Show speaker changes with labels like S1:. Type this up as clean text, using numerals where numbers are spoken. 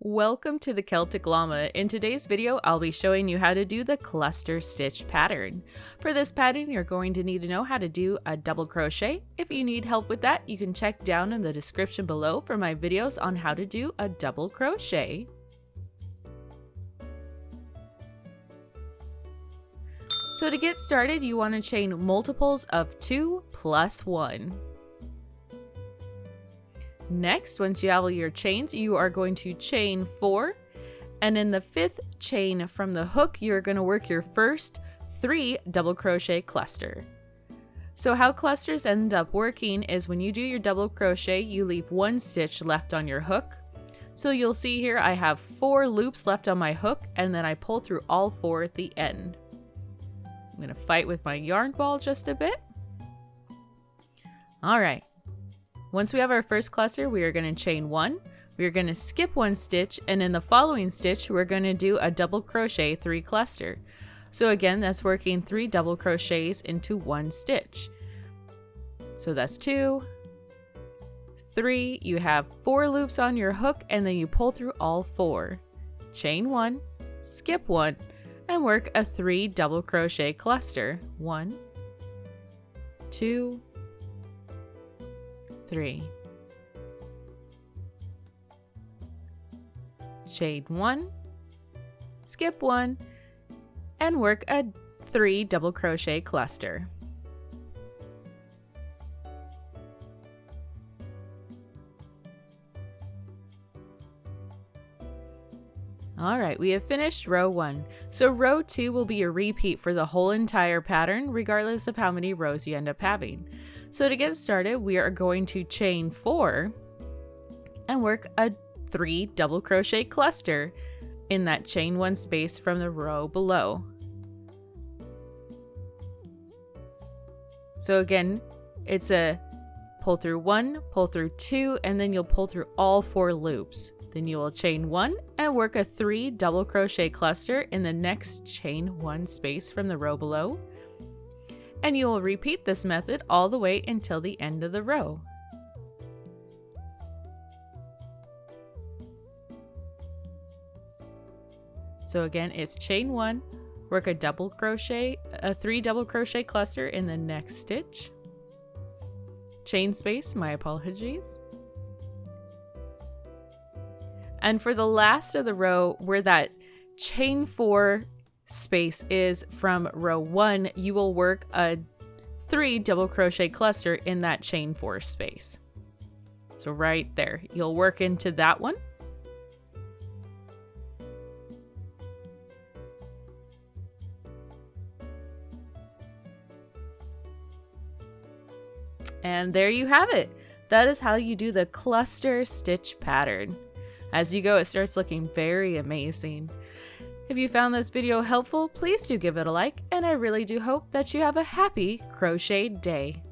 S1: Welcome to the Celtic Llama. In today's video, I'll be showing you how to do the cluster stitch pattern. For this pattern, you're going to need to know how to do a double crochet. If you need help with that, you can check down in the description below for my videos on how to do a double crochet. So to get started, you want to chain multiples of 2 plus 1. Next, once you have all your chains, you are going to chain 4, and in the 5th chain from the hook, you're going to work your first 3 double crochet cluster. So how clusters end up working is when you do your double crochet, you leave 1 stitch left on your hook. So you'll see here I have 4 loops left on my hook, and then I pull through all 4 at the end. I'm going to fight with my yarn ball just a bit. All right. Once we have our first cluster, we are going to chain 1, we are going to skip 1 stitch, and in the following stitch, we're going to do a double crochet 3 cluster. So again, that's working 3 double crochets into 1 stitch. So that's 2, 3, you have 4 loops on your hook, and then you pull through all 4. Chain 1, skip 1, and work a 3 double crochet cluster. 1, 2, 3. Chain 1, skip 1, and work a 3 double crochet cluster. Alright, we have finished row 1. So row 2 will be a repeat for the whole entire pattern, regardless of how many rows you end up having. So to get started, we are going to chain 4 and work a 3 double crochet cluster in that chain 1 space from the row below. So again, it's a pull through 1, pull through 2, and then you'll pull through all 4 loops. Then you will chain 1 and work a 3 double crochet cluster in the next chain 1 space from the row below. And you will repeat this method all the way until the end of the row. So again, it's chain 1, work a 3 double crochet cluster in the next stitch. Chain space, my apologies. And for the last of the row, where that chain 4 space is from row 1, you will work a 3 double crochet cluster in that chain 4 space. So right there, you'll work into that one. And there you have it. That is how you do the cluster stitch pattern. As you go, it starts looking very amazing. If you found this video helpful, please do give it a like, and I really do hope that you have a happy crochet day.